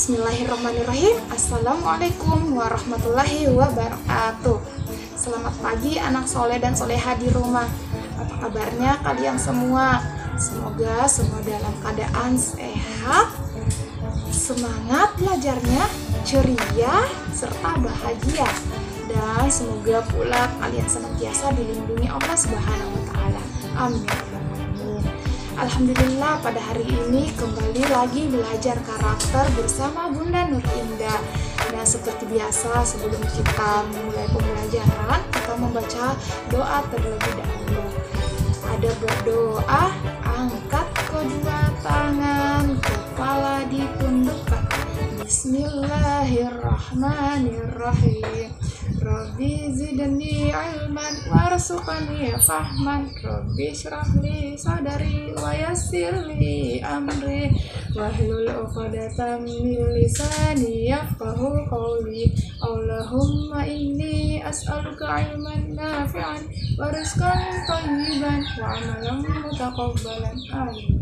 Bismillahirrahmanirrahim. Assalamualaikum warahmatullahi wabarakatuh. Selamat pagi anak soleh dan soleha di rumah. Apa kabarnya kalian semua? Semoga semua dalam keadaan sehat, semangat belajarnya, ceria, serta bahagia. Dan semoga pula kalian senantiasa dilindungi Allah Subhanahu wa Ta'ala. Amin. Alhamdulillah, pada hari ini kembali lagi belajar karakter bersama Bunda Nur Indah. Nah, seperti biasa sebelum kita memulai pembelajaran, kita membaca doa terlebih dahulu. Ada berdoa, angkat kedua tangan, kepala ditundukkan. Bismillahirrahmanirrahim. Rabbi zidni ilman warzuqni fahman. Rabbi syrahli sadari wa yassirli amri wahlul 'uqdatam min lisani yafqahu qawli. Allahumma inni as'aluka ilman nafi'an wa rizqan thayyiban wa amalan mutaqabbalan. Amin.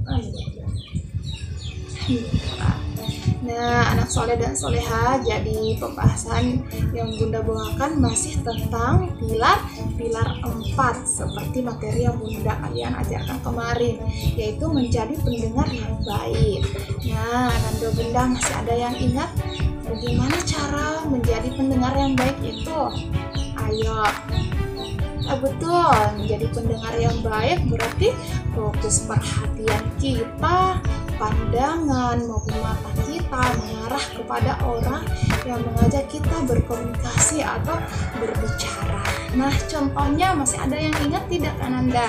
Nah, anak soleh dan soleha, jadi pembahasan yang Bunda bawakan masih tentang pilar 4 seperti materi yang Bunda kalian ajarkan kemarin, yaitu menjadi pendengar yang baik. Nah, Nanda Bunda masih ada yang ingat bagaimana cara menjadi pendengar yang baik itu? Ayo. Betul, menjadi pendengar yang baik berarti fokus perhatian kita, pandangan maupun mata kita mengarah kepada orang yang mengajak kita berkomunikasi atau berbicara. Nah, contohnya masih ada yang ingat tidak, Ananda?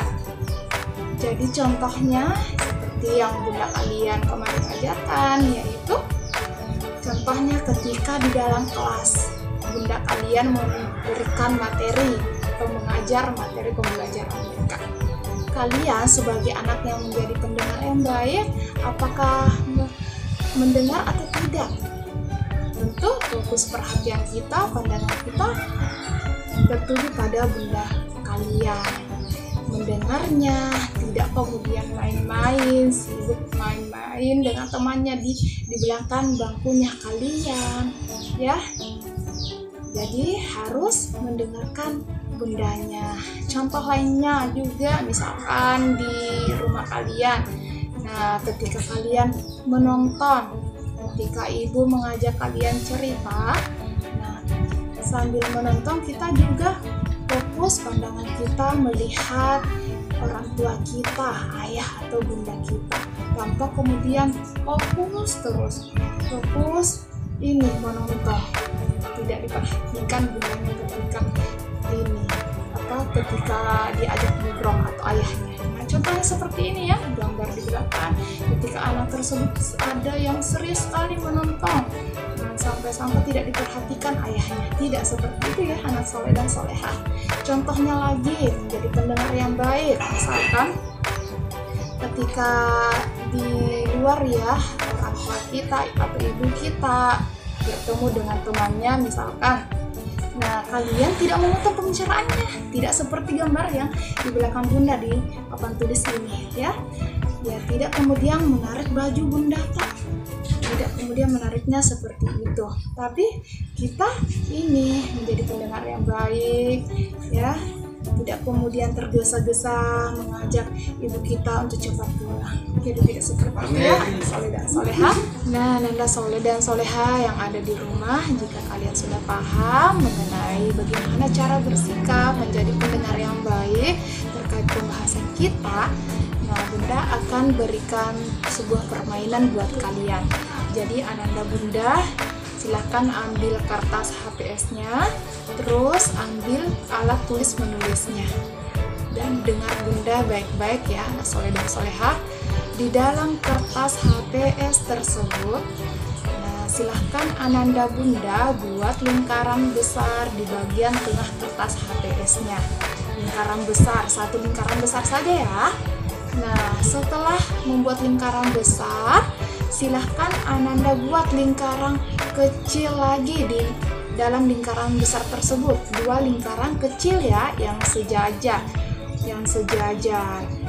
Jadi contohnya seperti yang Bunda kalian kemarin ajarkan, yaitu contohnya ketika di dalam kelas Bunda kalian memberikan materi atau mengajar materi pembelajaran mereka. Kalian sebagai anak yang menjadi pendengar yang baik, apakah mendengar atau tidak? Tentu fokus perhatian kita, pandangan kita tertuju pada Bunda kalian. Mendengarnya, tidak kemudian main-main, sibuk main-main dengan temannya di belakang bangkunya kalian, ya. Jadi harus mendengarkan Bundanya. Contoh lainnya juga misalkan di rumah kalian. Nah, ketika kalian menonton, ketika ibu mengajak kalian cerita, nah sambil menonton kita juga fokus pandangan kita melihat orang tua kita, ayah atau bunda kita, tanpa kemudian fokus ini menonton, tidak diperhatikan bundanya ketika diajak ngobrol atau ayahnya. Nah, contohnya seperti ini ya, gambar di belakang. Ketika anak tersebut ada yang serius sekali menonton, sampai-sampai tidak diperhatikan ayahnya. Tidak seperti itu ya anak soleh dan soleha. Contohnya lagi menjadi pendengar yang baik. Misalkan ketika di luar ya, orang tua kita atau ibu kita bertemu dengan temannya misalkan. Nah, kalian tidak memotong pembicaraannya, tidak seperti gambar yang di belakang Bunda di papan tulis ini, ya. Ya, tidak kemudian menarik baju Bunda, tak. Tidak kemudian menariknya seperti itu. Tapi kita ini menjadi pendengar yang baik, ya. Tidak kemudian tergesa-gesa mengajak ibu kita untuk cepat pulang. Jadi tidak seperti itu ya, soleh dan soleha. Nah, Nanda soleh dan soleha yang ada di rumah, jika kalian sudah paham mengenai bagaimana cara bersikap menjadi pendengar yang baik terkait pembahasan kita, nah Bunda akan berikan sebuah permainan buat kalian. Jadi Ananda Bunda silahkan ambil kertas HPS-nya, terus ambil alat tulis menulisnya, dan dengar Bunda baik-baik ya, soleh dan soleha. Di dalam kertas HPS tersebut, nah silahkan Ananda Bunda buat lingkaran besar di bagian tengah kertas HPS-nya. Lingkaran besar, satu lingkaran besar saja ya. Nah, setelah membuat lingkaran besar, silahkan Ananda buat lingkaran kecil lagi di dalam lingkaran besar tersebut. 2 lingkaran kecil ya, yang sejajar.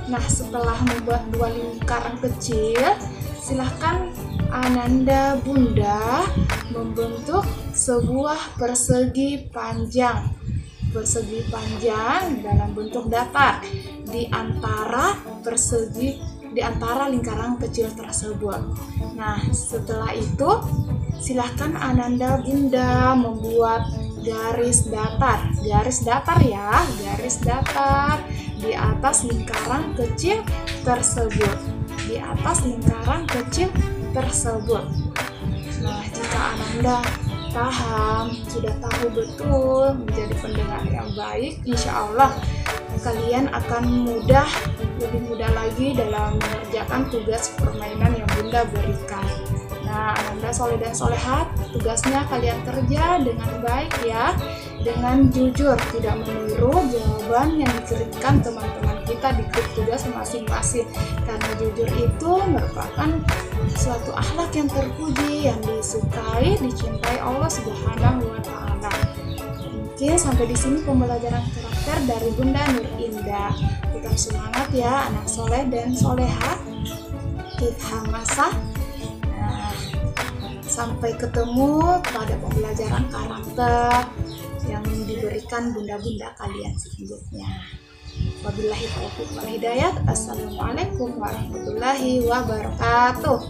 Nah, setelah membuat 2 lingkaran kecil, silahkan Ananda Bunda membentuk sebuah persegi panjang dalam bentuk datar di antara lingkaran kecil tersebut. Nah, setelah itu silahkan Ananda Bunda membuat garis datar di atas lingkaran kecil tersebut. Nah, jika Ananda sudah tahu betul, menjadi pendengar yang baik, insya Allah kalian akan lebih mudah lagi dalam mengerjakan tugas permainan yang Bunda berikan. Nah, Ananda soleh dan solehat, tugasnya kalian kerja dengan baik ya, dengan jujur, tidak meniru jawaban yang dikirimkan teman-teman kita di grup tugas masing-masing. Karena jujur itu merupakan suatu akhlak yang terpuji, yang disukai, dicintai Allah Subhanahu wa Ta'ala. Mungkin sampai di sini pembelajaran karakter dari Bunda Nur Indah. Tetap semangat ya, anak soleh dan soleha. Hamasa. Sampai ketemu pada pembelajaran karakter yang diberikan bunda-bunda kalian selanjutnya. Wabillahi taufiq wal hidayah. Assalamualaikum warahmatullahi wabarakatuh.